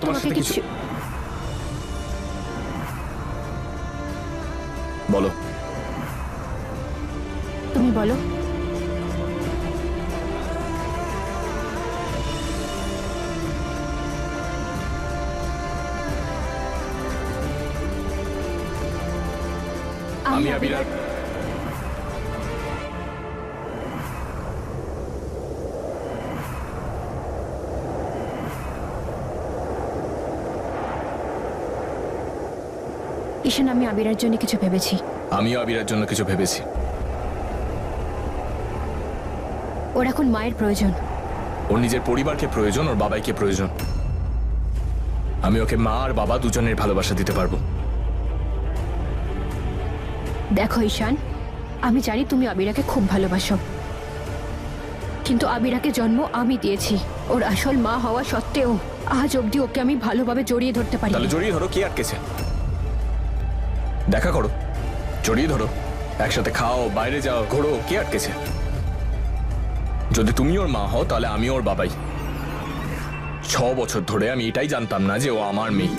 তোমার সাথে কিছু বলো। তুমি বলো। আমি আবিরার ঈশান, আমি আবিরার জন্য কিছু ভেবেছি। আমিও আবিরার জন্য কিছু ভেবেছি। ওর এখন মায়ের প্রয়োজন। ওর নিজের পরিবারকে প্রয়োজন, ওর বাবাইকে প্রয়োজন। আমি ওকে মা আর বাবা দুজনের ভালোবাসা দিতে পারবো। দেখো ঈশান, আমি জানি তুমি আবিরাকে খুব ভালোবাসো, কিন্তু আবিরাকে জন্ম আমি দিয়েছি। ওর আসল মা হওয়া সত্ত্বেও আজ অবধি ওকে আমি ভালোভাবে জড়িয়ে ধরতে পারি। তাহলে জড়িয়ে ধরো, কি আটকেছে? দেখা করো, জড়িয়ে ধরো, একসাথে খাও, বাইরে যাও, ঘোরো, কি আটকেছে? যদি তুমি ওর মা হও তাহলে আমি ওর বাবাই। 6 বছর ধরে আমি এটাই জানতাম না যে ও আমার মেয়ে।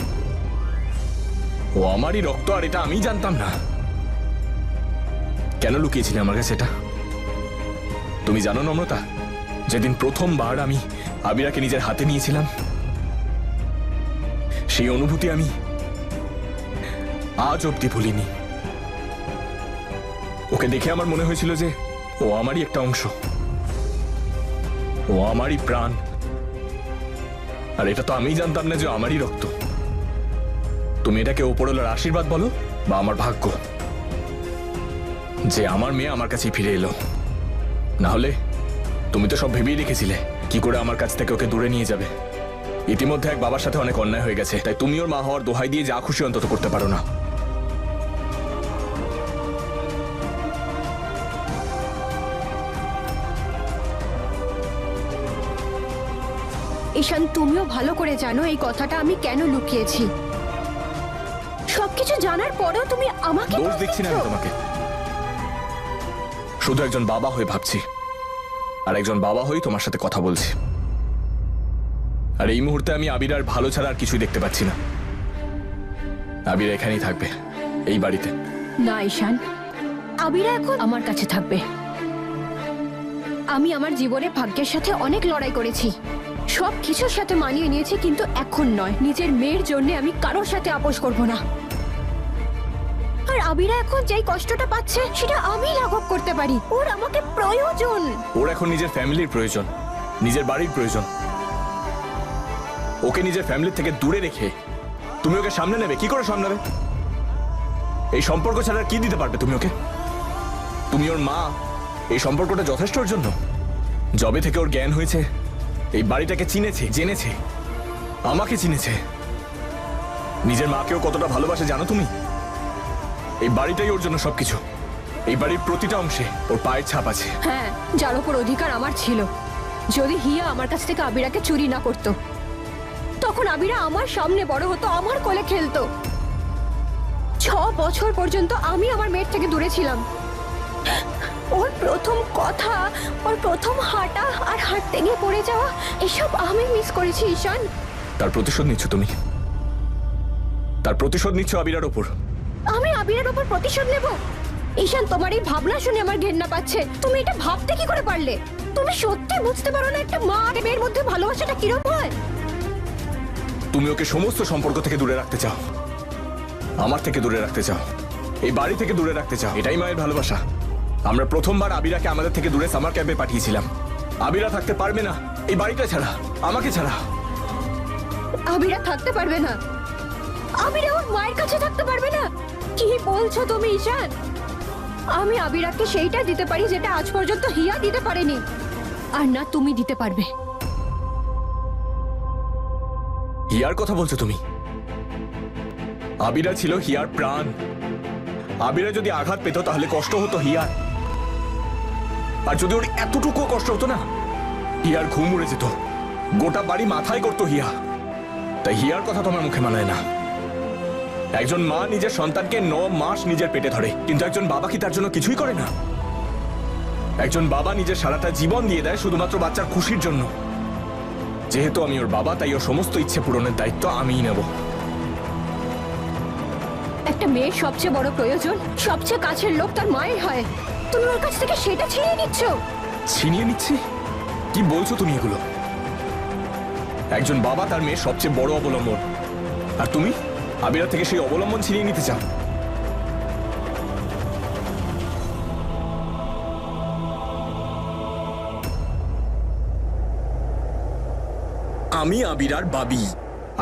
ও আমারই রক্ত, আর এটা আমি জানতাম না। কেন লুকিয়েছিলে আমার কাছে এটা? তুমি জানো নম্রতা, যেদিন প্রথমবার আমি আবিরাকে নিজের হাতে নিয়েছিলাম, সেই অনুভূতি আমি আজ অব্দি ভুলিনি। ওকে দেখে আমার মনে হয়েছিল যে ও আমারই একটা অংশ, ও আমারই প্রাণ। আর এটা তো আমি জানতাম না যে আমারই রক্ত। তুমি এটাকে ওপরওয়ালার আশীর্বাদ বলো বা আমার ভাগ্য, যে আমার মেয়ে আমার কাছেই ফিরে এলো। না হলে তুমি তো সব ভেবেই রেখেছিলে কি করে আমার কাছ থেকে ওকে দূরে নিয়ে যাবে। ইতিমধ্যে এক বাবার সাথে অনেক অন্যায় হয়ে গেছে, তাই তুমি ওর মা হওয়ার দোহাই দিয়ে যা খুশি অন্তত করতে পারো না। ঈশান, তুমিও ভালো করে জানো এই কথাটা আমি কেন লুকিয়েছি। সবকিছু জানার পরেও তুমি আমাকে দোষ দিচ্ছি না আমি তোমাকে, শুধু একজন বাবা হয়ে ভাবছি, আর একজন বাবা হয়ে তোমার সাথে কথা বলছি। আর এই মুহূর্তে আমি আবিরার ভালো ছাড়া আর কিছুই দেখতে পাচ্ছি না। আবিরা এখানেই থাকবে, এই বাড়িতে। না ঈশান, আবিরা এখন আমার কাছে থাকবে। আমি আমার জীবনে ভাগ্যের সাথে অনেক লড়াই করেছি, সব কিছুর সাথে মানিয়ে নিয়েছি, কিন্তু এখন নয়। নিজের মেয়ের জন্য আমি কারোর সাথে আপোষ করব না। আর আবিরা এখন যেই কষ্টটা পাচ্ছে সেটা আমি লাঘব করতে পারি। ওর আমাকে প্রয়োজন। ওর এখন নিজের ফ্যামিলির প্রয়োজন, নিজের বাড়ির প্রয়োজন। ওকে নিজের ফ্যামিলির থেকে দূরে রেখে তুমি ওকে সামনে নেবে? কি করে সামলাবে? এই সম্পর্ক ছাড়া আর কি দিতে পারবে তুমি ওকে? তুমি ওর মা, এই সম্পর্কটা যথেষ্ট ওর জন্য। যবে থেকে ওর জ্ঞান হয়েছে, এই বাড়িটাকে চিনেছে, জেনেছে, আমাকে চিনেছে। নিজের মাকেও কতটা ভালোবাসে জানো তুমি? এই বাড়িটাই ওর জন্য সবকিছু। এই বাড়ির প্রতিটা অংশে ওর পায়ের ছাপ আছে। হ্যাঁ, যার উপর অধিকার আমার ছিল। যদি হিয়া আমার কাছ থেকে আবিরাকে চুরি না করতো, তখন আবিরা আমার সামনে বড় হতো, আমার কোলে খেলতো। 6 বছর পর্যন্ত আমি আমার মেয়ের থেকে দূরে ছিলাম। ওর প্রথম কথা, ওর প্রথম হাঁটা আর হাঁটতে গিয়ে পড়ে যাওয়া, এসব আমি মিস করেছি ঈশান। তার প্রতিশোধ নিচ্ছ তুমি, তার প্রতিশোধ নিচ্ছ আবিরার ওপর। আমি আবিরের উপর প্রতিশোধ নেব? ঈশান, তোমার এই ভাবনা শুনে আমার ঘেন্না পাচ্ছে। তুমি এটা ভাবতে কি করে পারলে? তুমি সত্যি বুঝতে পারো না একটা মা আর মেয়ের মধ্যে ভালোবাসাটা কিরকম হয়? তুমি ওকে সমস্ত সম্পর্ক থেকে দূরে রাখতে চাও, আমার থেকে দূরে রাখতে চাও, এই বাড়ি থেকে দূরে রাখতে চাও। এটাই মায়ের ভালোবাসা। আমরা প্রথমবার আবিরাকে আমাদের থেকে দূরে সামার ক্যাম্পে পাঠিয়েছিলাম। আবিরা থাকতে পারবে না এই বাড়িটা ছাড়া, আমাকে ছাড়া। আবিরা থাকতে পারবে না? আবিরা ওর মায়ের কাছে থাকতে পারবে না? কি বলছো তুমি ঈশান? আমি আবিরাকে সেইটা দিতে পারি যেটা আজ পর্যন্ত হিয়া দিতে পারেনি, আর না তুমি দিতে পারবে। হিয়ার কথা বলছো তুমি? আবিরা ছিল হিয়ার প্রাণ। আবিরা যদি আঘাত পেত তাহলে কষ্ট হতো হিয়ার, আর যদি ওর এতটুকু কষ্ট হতো না, হিয়ার ঘুম উড়ে যেত, গোটা বাড়ি মাথায় করতো হিয়া। তাই হিয়ার কথা তোমার মুখে মানায় না। একজন মা নিজের সন্তানকে 9 মাস নিজের পেটে ধরে, কিন্তু একজন বাবা কি তার জন্য কিছুই করে না? একজন বাবা নিজের সারাটা জীবন দিয়ে দেয় শুধুমাত্র বাচ্চার খুশির জন্য। যেহেতু আমি ওর বাবা, তাই ওর সমস্ত ইচ্ছে পূরণের দায়িত্ব আমিই নেব। একটা মেয়ের সবচেয়ে বড় প্রয়োজন সবচেয়ে কাছের লোক তার মায়ের হয়, তুমি ওর কাছ থেকে সেটা ছিনিয়ে নিচ্ছ। ছিনিয়ে নিচ্ছি? কি বলছো তুমি এগুলো? একজন বাবা তার মেয়ের সবচেয়ে বড় অবলম্বন, আর তুমি আবিরা থেকে সেই অবলম্বন ছিনিয়ে নিতে চাও? আমি আবিরার বাবি।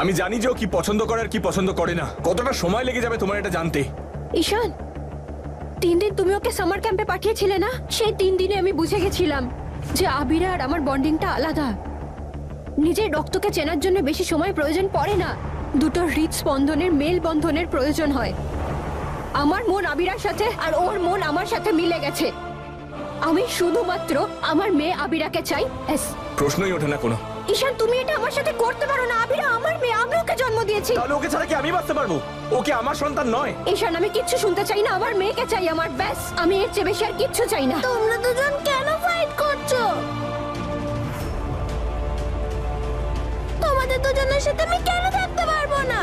আমি জানি যে ও কি পছন্দ করে আর কি পছন্দ করে না। কতটা সময় লেগে যাবে তোমার এটা জানতে? ঈশান, 3 দিন তুমি ওকে সামার ক্যাম্পে পাঠিয়েছিলে না? সেই 3 দিনে আমি বুঝে গেছিলাম যে আবিরা আর আমার বন্ডিংটা আলাদা। নিজের রক্তকে চেনার জন্য বেশি সময় প্রয়োজন পড়ে না, দুটো হৃদস্পন্দনের মেল বন্ধনের প্রয়োজন হয়। আমার মন আবিরার সাথে আর ওর মন আমার সাথে মিলে গেছে। আমি শুধুমাত্র আমার মেয়ে আবিরাকে চাই। প্রশ্নই ওঠে না কোনো। ঈশান, তুমি এটা আমার সাথে করতে পারো না। আবিরা আমার মেয়ে, আমি ওকে জন্ম দিয়েছি। তাহলে ওকে ছাড়া কি আমি বাঁচতে পারবো? ওকে আমার সন্তান নয়। ঈশান, আমি কিচ্ছু শুনতে চাই না। আমার মেয়েকে চাই আমার, ব্যাস। আমি এর চেয়ে বেশি আর কিচ্ছু চাই না। তোমরা দুজন কেন ফাইট করছো? তোমাদের দুজনের সাথে আমি কেন থাকতে পারবো না?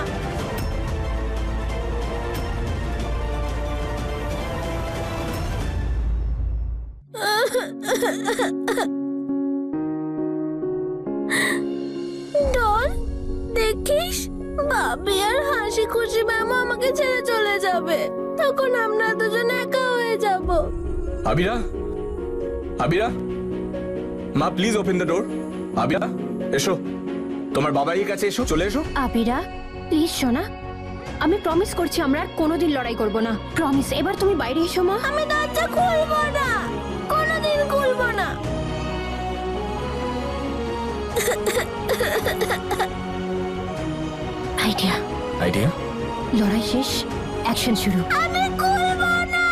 ডন, দেখিস ভাবি আর হাসি খুশি ম্যামও আমাকে ছেড়ে চলে যাবে। তখন আমরা দুজন একা হয়ে যাব। আবিরা, আবিরা, মা প্লিজ ওপেন দ্য ডোর। আবিরা, এসো। তোমার বাবার কাছে এসো, চলে এসো। আবিরা, প্লিজ সোনা, আমি প্রমিস করছি আমরা আর কোনোদিন লড়াই করব না। প্রমিস। এবার তুমি বাইরে এসো মা। আমি দরজা খুলবো না, কোনোদিন খুলবো না। আইডিয়া। আইডিয়া? লড়াই শেষ, অ্যাকশন শুরু। আমি খুলবো না।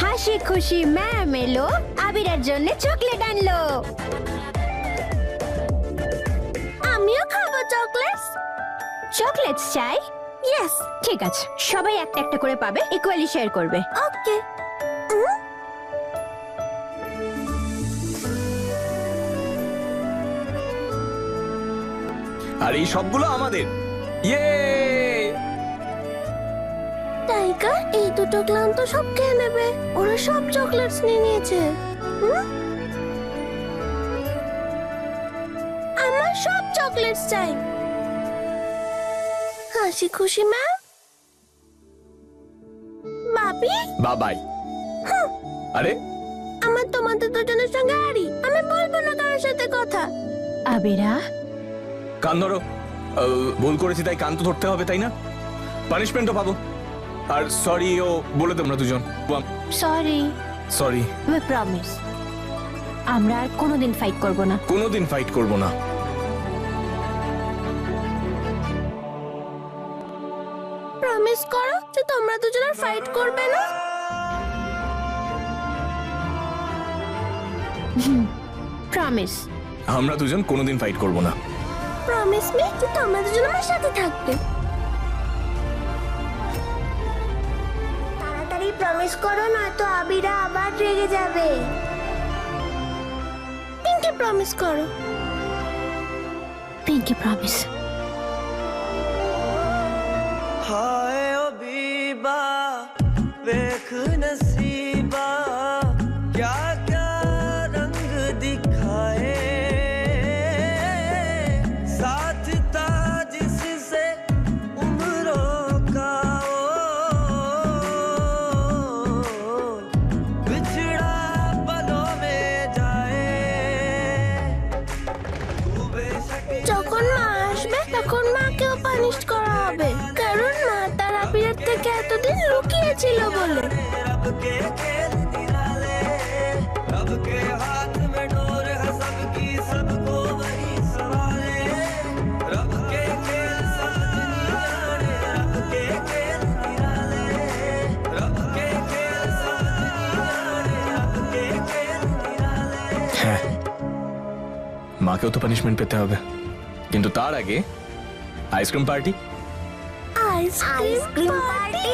হাসি খুশি ম্যাম এলো, আবিরার জন্য চকলেট আনলো। আমিও খাবো চকলেটস। চকলেটস চাই? ইয়েস। ঠিক আছে, সবাই একটা একটা করে পাবে, ইকুয়ালি শেয়ার করবে। ওকে। আর এই সবগুলো আমাদের। ইয়ে! টাইগার, এই দুটো ক্লান্ত সব খেয়ে নেবে। ওরা সব চকলেটস নিয়ে নিয়েছে। আমার সব চকলেটস চাই। হাসি খুশি ম্যাম। বাবি, বাবাই। আরে আমার তোমাদের দুজনের সঙ্গে আড়ি। আমি বলবো না কারোর সাথে কথা। আবিরা, কান ধরো। ভুল করেছি তাই কান তো ধরতে হবে, তাই না? পানিশমেন্টও পাবো। আর সরি ও বলে তোমরা দুজন। সরি। সরি। উই প্রমিস আমরা আর কোনোদিন ফাইট করব না। কোনোদিন ফাইট করব না। প্রমিস করো যে তোমরা দুজন আর ফাইট করবে না। প্রমিস। আমরা দুজন কোনোদিন ফাইট করব না। প্রমিস মি যে তোমরা দুজন আমার সাথে থাকবে। তাড়াতাড়ি প্রমিস করো, নয়তো আবিরা আবার রেগে যাবে। পিঙ্কি প্রমিস করো। Pinky promise. हाय ओ बीबा देख नसीबा क्या क्या रंग दिखाए साथ था जिससे उम्रों का ओ बिछड़ा पलों में जाए तू बेशक যখন মা আসবে তখন মাকেও পানিশ করা হবে, কারণ মা তার আবিরের থেকে এতদিন লুকিয়েছিল বলে। रब के खेल निराले रब के हाथ में डोर है सबकी মাকেও তো পানিশমেন্ট পেতে হবে, কিন্তু তার আগে ice cream party. Ice cream party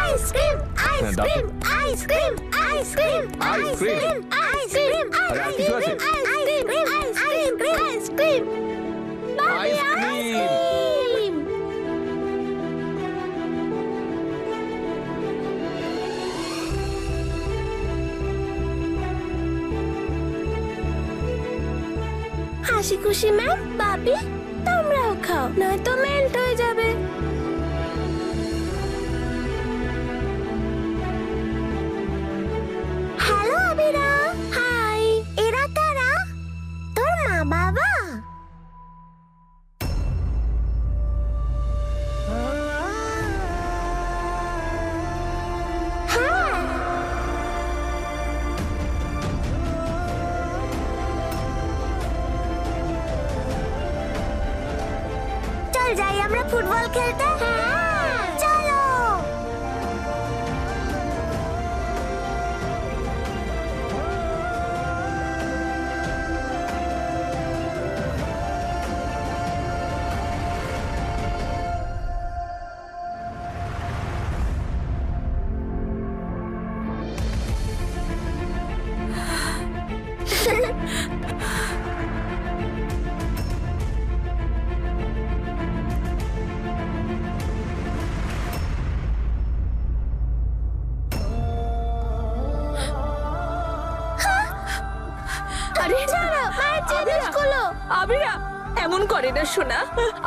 ice cream ice cream ice cream ice cream ice cream ice cream আরে আর কিছু আছে? Ice cream ice cream ice cream ice cream. হাসি খুশি ম্যাম, বাবি তোমরাও খাও, নয়তো মেল্ট হয়ে যাবে। Hello আবিরা, high. এরা কারা? তোর মা বাবা? হ্যাঁ। চল যাই আমরা ফুটবল খেলতে। হ্যাঁ চলো। আরে চলো মায়ের জিনিসগুলো। আবিরা এমন করে না শোনা।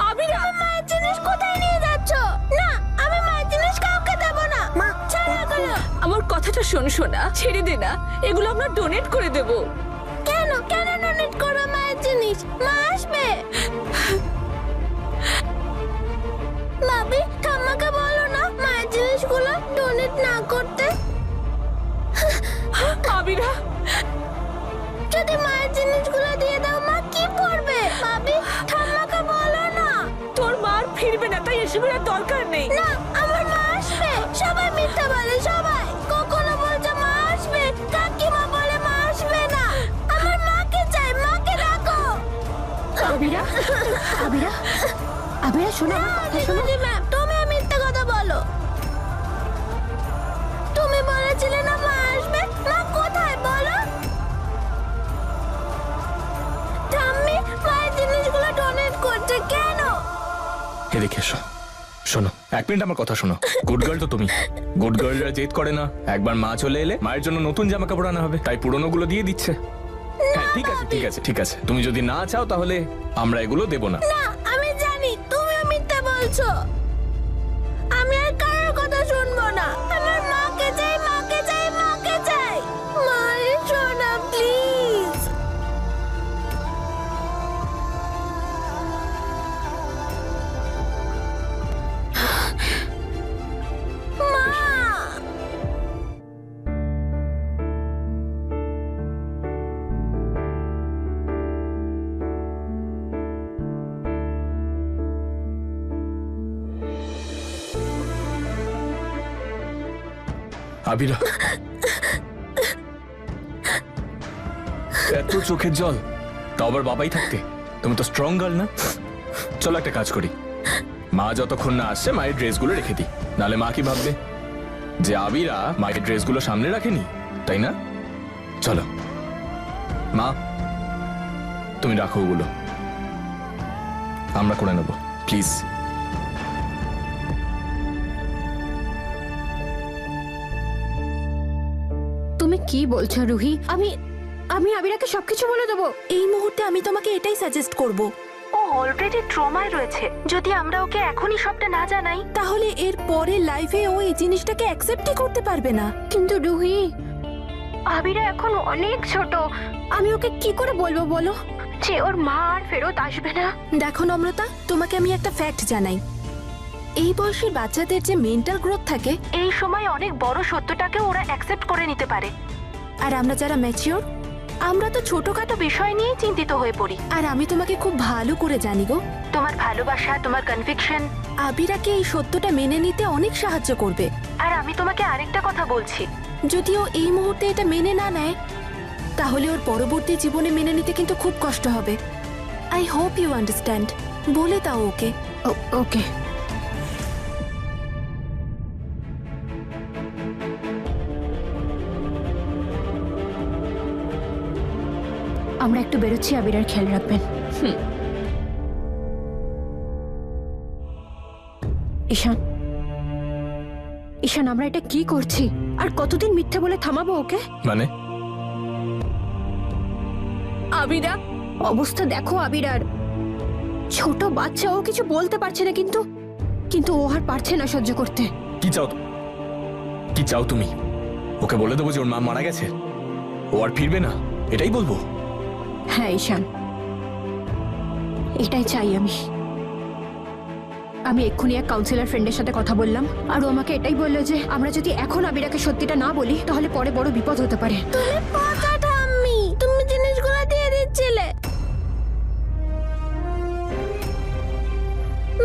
আবিরা মায়ের জিনিস কোথায় নিয়ে যাচ্ছ? না, আমি মায়ের জিনিস কাউকে দেব না। মা ছাড়ো এগুলো। আমার কথাটা শোন শোনা, ছেড়ে দে না, এগুলো আমরা ডোনেট করে দেব। কেন কেন ডোনেট করো মায়ের জিনিস? মা আসবে। বাবি ঠাম্মাকে বলো না মায়ের জিনিসগুলো ডোনেট না করতে। আবিরা যদি মায়ের জিনিসগুলো দিয়ে দাও মা কি করবে? বাবি ঠাম্মাকে বলো না। তোর মার ফিরবে না, তাই এসবের আর দরকার নেই। না, আমার মা আসবে। সবাই মিথ্যা বলে, সবাই। কখনো বলছে মা আসবে, কাকিমা বলে মা আসবে না। আমার মাকে চাই, মাকে ডাকো। আবিরা আবিরা আবিরা শোনো আমার কথা শোনো। দিদি ম্যাম, তুমি মিথ্যা কথা বলো। তুমি বলেছিলে না মা আসবে। মা কোথায় বলো? ঠাম্মি মায়ের জিনিসগুলো ডোনেট করছে কেন? এদিকে এসো, শোনো 1 মিনিট আমার কথা শোনো। গুড গার্ল তো তুমি, গুড গার্লরা জেদ করে না। একবার মা চলে এলে মায়ের জন্য নতুন জামা কাপড় আনা হবে, তাই পুরনো গুলো দিয়ে দিচ্ছে। হ্যাঁ ঠিক আছে ঠিক আছে ঠিক আছে, তুমি যদি না চাও তাহলে আমরা এগুলো দেব না। না, আমি জানি তুমিও মিথ্যা বলছো। আমি আর কারোর কথা শুনবো না। আমার মাকে চাই, মাকে চাই, মাকে চাই। মায়ের সোনা প্লিজ। মা আবিরা, এত চোখের জল, তাও আবার বাবাই থাকতে। তুমি তো স্ট্রং গার্ল না? চলো একটা কাজ করি, মা যতক্ষণ না আসছে মায়ের ড্রেসগুলো রেখে দিই। নালে মা কি ভাববে যে আবিরা মায়ের ড্রেসগুলো সামনে রাখেনি, তাই না? চলো মা, তুমি রাখো ওগুলো, আমরা করে নেব প্লিজ। তুমি কি বলছো রুহি? আমি আমি আবিরাকে সবকিছু বলে দেবো। এই মুহূর্তে আমি তোমাকে এটাই সাজেস্ট করব। ও অলরেডি ট্রমায় রয়েছে। যদি আমরা ওকে এখনই সবটা না জানাই তাহলে এর পরে লাইফে ও এই জিনিসটাকে অ্যাকসেপ্টই করতে পারবে না। কিন্তু রুহি, আবিরা এখন অনেক ছোট। আমি ওকে কি করে বলবো বলো যে ওর মা আর ফেরত আসবে না? দেখো নম্রতা, তোমাকে আমি একটা ফ্যাক্ট জানাই। এই বয়সী বাচ্চাদের যে মেন্টাল গ্রোথ থাকে, এই সময় অনেক বড় সত্যটাকে ওরা অ্যাকসেপ্ট করে নিতে পারে। আর আমরা যারা ম্যাচিওর, আমরা তো ছোটখাটো বিষয় নিয়েই চিন্তিত হয়ে পড়ি। আর আমি তোমাকে খুব ভালো করে জানি গো। তোমার ভালোবাসা, তোমার কনভিকশন আবিরাকে এই সত্যটা মেনে নিতে অনেক সাহায্য করবে। আর আমি তোমাকে আরেকটা কথা বলছি, যদিও এই মুহূর্তে এটা মেনে না নেয়, তাহলে ওর পরবর্তী জীবনে মেনে নিতে কিন্তু খুব কষ্ট হবে। I hope you understand. বলে দাও ওকে। ওকে। আমরা একটু বেরোচ্ছি, আবিরার খেয়াল রাখবেন। ঈশান, ঈশান, আমরা এটা কি করছি? আর কতদিন মিথ্যে বলে থামাবো ওকে? মানে আবিরা, অবস্থা দেখো আবিরার। ছোট বাচ্চা, ও কিছু বলতে পারছে না, কিন্তু ও আর পারছে না সহ্য করতে। কি চাও? কি চাও তুমি? ওকে বলে দেবো যে ওর মা মারা গেছে, ও আর ফিরবে না, এটাই বলবো? হ্যাঁ ঈশান, এটাই চাই আমি এক্ষুনি এক কাউন্সিলর ফ্রেন্ডের সাথে কথা বললাম, আর ও আমাকে এটাই বললো যে আমরা যদি এখন আবিরাকে সত্যিটা না বলি তাহলে পরে বড় বিপদ হতে পারে। তুমি পচা ঠাম্মি, তুমি জিনিসগুলো দিয়ে দিচ্ছিলে।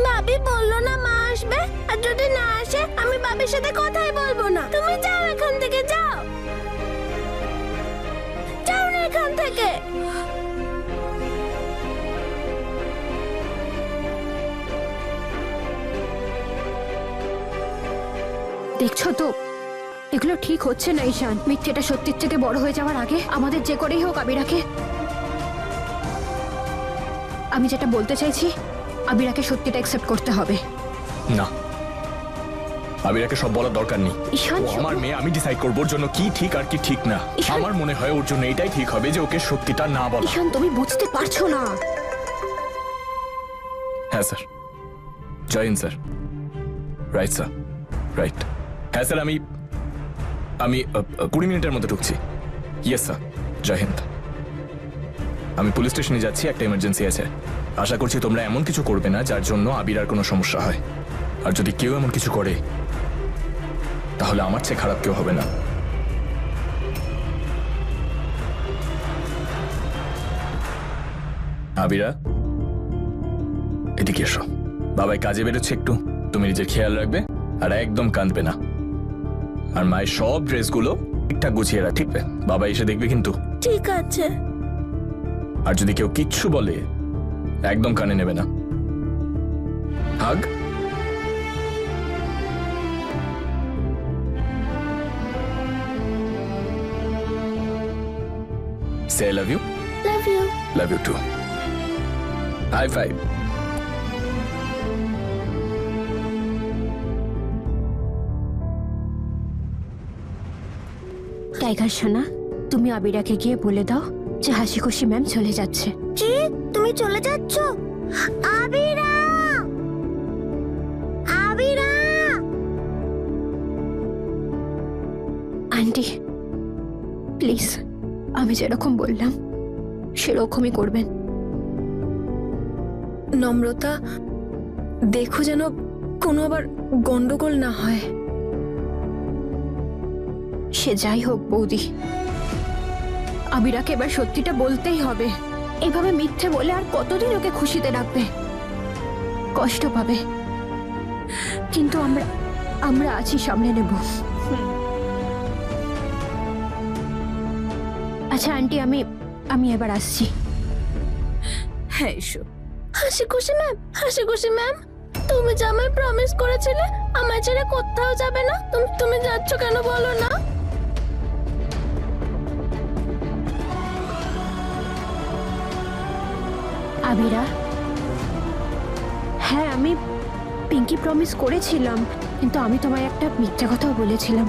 বাবি বললো না মা আসবে, আর যদি না আসে আমি বাবির সাথে কথাই বলবো না। তুমি যাও এখান থেকে, যাও যাও না এখান থেকে। দেখছো তো, এগুলো ঠিক হচ্ছে না ঈশান। মিথ্যেটা সত্যির থেকে বড় হয়ে যাওয়ার আগে আমাদের যে করেই হোক আবিরাকে, আমি যেটা বলতে চাইছি, আবিরাকে সত্যিটা অ্যাকসেপ্ট করতে হবে। না, আবিরাকে সব বলার দরকার নেই। ঈশান, ও আমার মেয়ে, আমি ডিসাইড করবো ওর জন্য কি ঠিক আর কি ঠিক না। ঈশান। আমার মনে হয় ওর জন্য এটাই ঠিক হবে যে ওকে সত্যিটা না বলা। ঈশান, তুমি বুঝতে পারছো না। হ্যাঁ sir, Jai Hind sir. Right sir, right. হ্যাঁ স্যার, আমি 20 মিনিটের মধ্যে ঢুকছি। Yes sir, Jai Hind. আমি পুলিশ স্টেশনে যাচ্ছি, একটা ইমার্জেন্সি আছে। আশা করছি তোমরা এমন কিছু করবে না যার জন্য আবিরার কোনো সমস্যা হয়। আর যদি কেউ এমন কিছু করে তাহলে আমার চেয়ে খারাপ কেউ হবে না। আবিরা, এদিকে এসো। বাবাই কাজে বেরোচ্ছে একটু, তুমি নিজের খেয়াল রাখবে আর একদম কাঁদবে না। আর মায়ের সব ড্রেসগুলো ঠিকঠাক গুছিয়ে রাখ, ঠিক আছে? বাবা এসে দেখবে কিন্তু। ঠিক আছে। আর যদি কেউ কিচ্ছু বলে একদম কানে নেবে না। Hug. Say I love you. Love you. Love you too. High five. Tiger সোনা, তুমি আবিরাকে গিয়ে বলে দাও যে হাসি খুশি ম্যাম চলে যাচ্ছে। জি, তুমি চলে যাচ্ছ? আবিরা, আবিরা। আন্টি প্লিজ, আমি যেরকম বললাম সেরকমই করবেন। নম্রতা, দেখো যেন কোনো আবার গন্ডগোল না হয়। সে যাই হোক বৌদি, আবিরাকে এবার সত্যিটা বলতেই হবে। এভাবে মিথ্যে বলে আর কতদিন ওকে খুশিতে রাখবে? কষ্ট পাবে, কিন্তু আমরা আছি, সামনে নেব। আচ্ছা আন্টি, আমি এবার আসছি। হ্যাঁ এসো। হাসি খুশি ম্যাম, হাসি খুশি ম্যাম, তুমি যে আমায় প্রমিস করেছিলে আমায় ছেড়ে কোথাও যাবে না, তুমি যাচ্ছ কেন বলো না? আবিরা, হ্যাঁ আমি পিঙ্কি প্রমিস করেছিলাম, কিন্তু আমি তোমায় একটা মিথ্যা কথাও বলেছিলাম।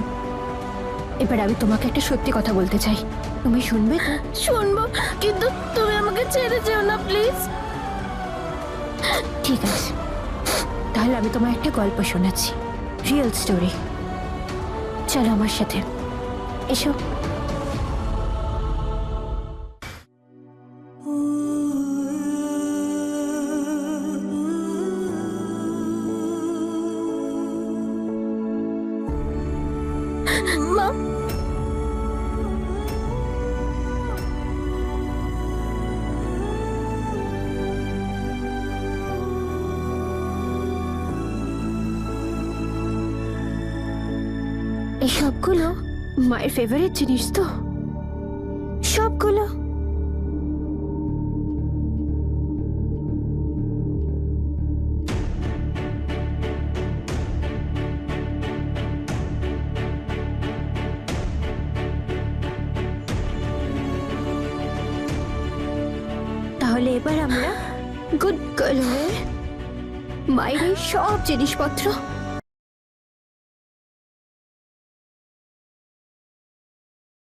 এবার আমি তোমাকে একটা সত্যি কথা বলতে চাই, তুমি শুনবে তো? শুনবো, কিন্তু তুমি আমাকে ছেড়ে যেও না প্লিজ। ঠিক আছে, তাহলে আমি তোমায় একটা গল্প শোনাচ্ছি, রিয়েল স্টোরি। চলো আমার সাথে, এসো। মা, এই সবগুলো মায়ের ফেভারিট জিনিস তো, সবগুলো। তাহলে এবার আমরা গুড গার্ল হয়ে মায়ের এই সব জিনিসপত্র